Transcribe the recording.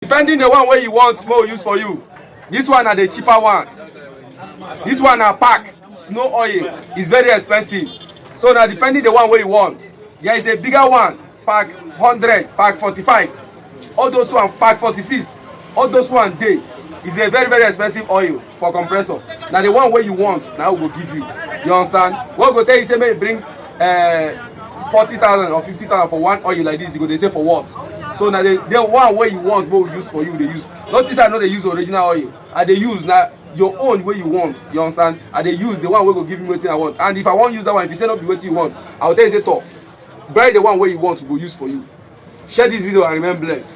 depending the one where you want more use for you. This one are the cheaper one. This one are pack snow oil is very expensive. So now depending the one where you want. There is a bigger one, pack 100, pack 45. All those one pack 46. All those one day is a very expensive oil for compressor. Now the one where you want, now we will give you. You understand? What go tell you say may bring 40,000 or 50,000 for one oil like this, you go they say for what? So now the one where you want will use for you, they use. Notice I know they use original oil. And they use now your own way you want. You understand? And they use the one where go give me what I want. And if I want to use that one, if you say not be what you want, I'll tell you say talk. Buy the one where you want to go use for you. Share this video and remain blessed.